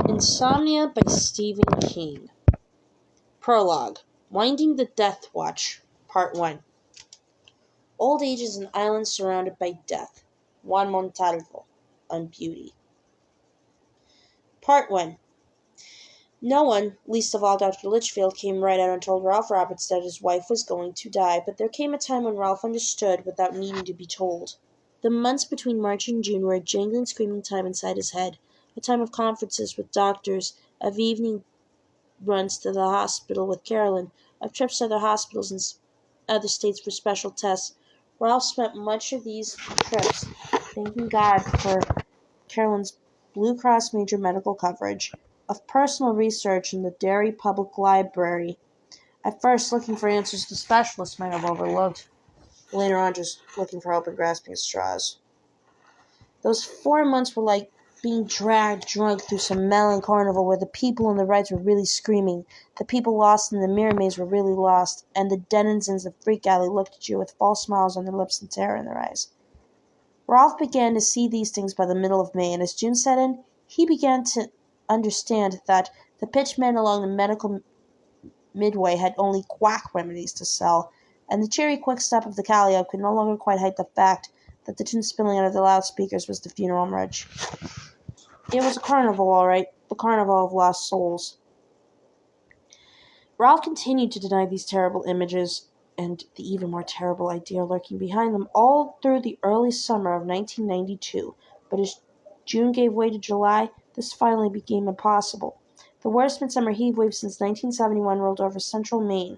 Insomnia by Stephen King. Prologue. Winding the Death Watch. Part 1. Old age is an island surrounded by death. Juan Montalvo, on Beauty. Part 1. No one, least of all Dr. Litchfield, came right out and told Ralph Roberts that his wife was going to die, but there came a time when Ralph understood without needing to be told. The months between March and June were a jangling, screaming time inside his head, a time of conferences with doctors, of evening runs to the hospital with Carolyn, of trips to other hospitals in other states for special tests. Ralph spent much of these trips thanking God for Carolyn's Blue Cross major medical coverage, of personal research in the Derry Public Library, at first looking for answers the specialists might have overlooked, later on just looking for help and grasping at straws. Those 4 months were like being dragged drunk through some melon carnival where the people in the rides were really screaming, the people lost in the mirror maze were really lost, and the denizens of Freak Alley looked at you with false smiles on their lips and terror in their eyes. Ralph began to see these things by the middle of May, and as June set in, he began to understand that the pitchmen along the medical midway had only quack remedies to sell, and the cheery quick step of the Calliope could no longer quite hide the fact that the tune spilling out of the loudspeakers was the funeral march. It was a carnival, all right, the carnival of lost souls. Ralph continued to deny these terrible images, and the even more terrible idea lurking behind them all through the early summer of 1992, but as June gave way to July, this finally became impossible. The worst midsummer heatwave since 1971 rolled over central Maine.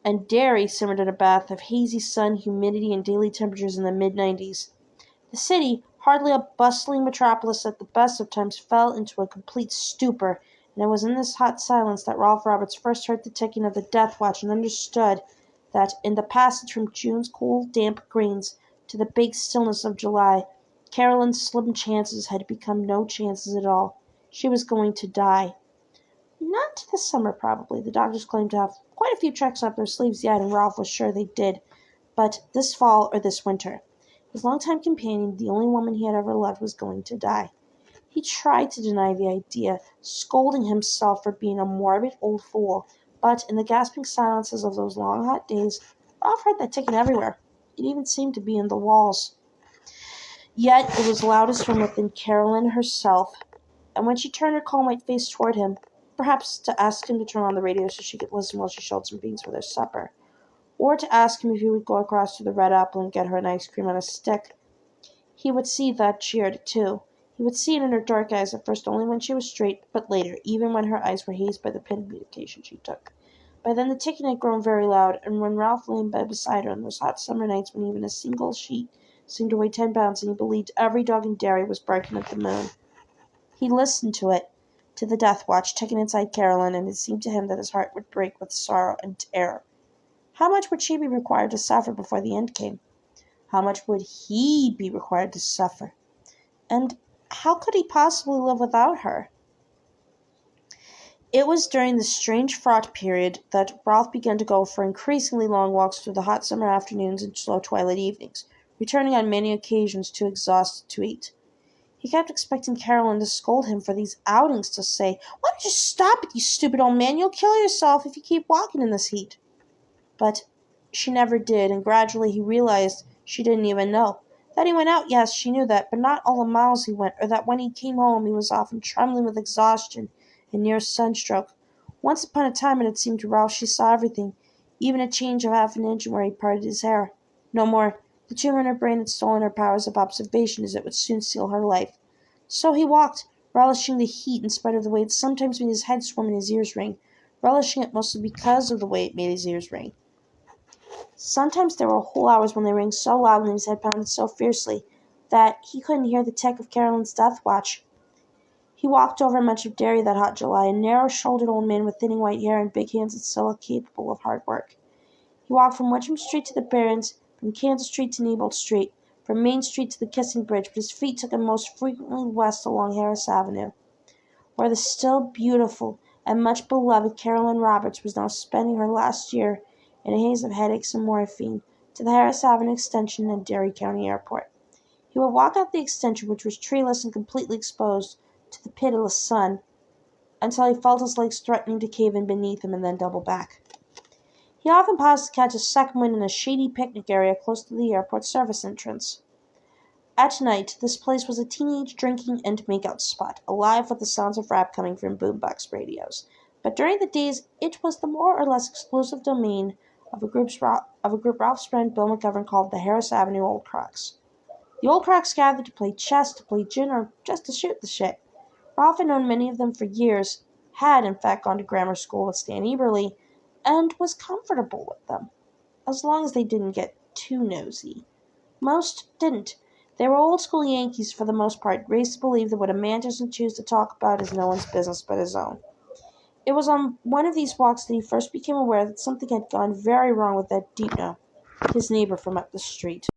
And Derry simmered in a bath of hazy sun, humidity, and daily temperatures in the mid-90s. The city, hardly a bustling metropolis at the best of times, fell into a complete stupor, and it was in this hot silence that Ralph Roberts first heard the ticking of the death watch and understood that in the passage from June's cool, damp greens to the big stillness of July, Carolyn's slim chances had become no chances at all. She was going to die. Not this summer, probably. The doctors claimed to have quite a few tricks up their sleeves yet, and Ralph was sure they did. But this fall or this winter, his longtime companion, the only woman he had ever loved, was going to die. He tried to deny the idea, scolding himself for being a morbid old fool, but in the gasping silences of those long hot days, Ralph heard that ticking everywhere. It even seemed to be in the walls. Yet it was loudest from within Carolyn herself, and when she turned her calm white face toward him, perhaps to ask him to turn on the radio so she could listen while she shelled some beans for their supper, or to ask him if he would go across to the Red Apple and get her an ice cream on a stick, he would see that she heard it too. He would see it in her dark eyes, at first only when she was straight, but later, even when her eyes were hazed by the pain medication she took. By then the ticking had grown very loud, and when Ralph lay in bed beside her on those hot summer nights when even a single sheet seemed to weigh 10 pounds and he believed every dog in Derry was barking at the moon, he listened to it, to the death watch ticking inside Carolyn, and it seemed to him that his heart would break with sorrow and terror. How much would she be required to suffer before the end came? How much would he be required to suffer? And how could he possibly live without her? It was during this strange fraught period that Ralph began to go for increasingly long walks through the hot summer afternoons and slow twilight evenings, returning on many occasions too exhausted to eat. He kept expecting Carolyn to scold him for these outings, to say, "Why don't you stop it, you stupid old man? You'll kill yourself if you keep walking in this heat." But she never did, and gradually he realized she didn't even know. That he went out, yes, she knew that, but not all the miles he went, or that when he came home he was often trembling with exhaustion and near sunstroke. Once upon a time it had seemed to Ralph she saw everything, even a change of half an inch where he parted his hair. No more. The tumor in her brain had stolen her powers of observation, as it would soon seal her life. So he walked, relishing the heat in spite of the way it sometimes made his head swim and his ears ring, relishing it mostly because of the way it made his ears ring. Sometimes there were whole hours when they rang so loudly and his head pounded so fiercely that he couldn't hear the tick of Carolyn's death watch. He walked over much of Derry that hot July, a narrow-shouldered old man with thinning white hair and big hands that still capable of hard work. He walked from Witcham Street to the Barrens, from Kansas Street to Neibolt Street, from Main Street to the Kissing Bridge, but his feet took him most frequently west along Harris Avenue, where the still beautiful and much beloved Carolyn Roberts was now spending her last year in a haze of headaches and morphine, to the Harris Avenue Extension and Derry County Airport. He would walk out the extension, which was treeless and completely exposed to the pitiless sun, until he felt his legs threatening to cave in beneath him and then double back. He often paused to catch a second wind in a shady picnic area close to the airport service entrance. At night, this place was a teenage drinking and makeout spot, alive with the sounds of rap coming from boombox radios. But during the days, it was the more or less exclusive domain of a group Ralph's friend Bill McGovern called the Harris Avenue Old Crocs. The Old Crocs gathered to play chess, to play gin, or just to shoot the shit. Ralph had known many of them for years, had in fact gone to grammar school with Stan Eberly, and was comfortable with them, as long as they didn't get too nosy. Most didn't. They were old-school Yankees for the most part, raised to believe that what a man doesn't choose to talk about is no one's business but his own. It was on one of these walks that he first became aware that something had gone very wrong with that Deepno, his neighbor from up the street.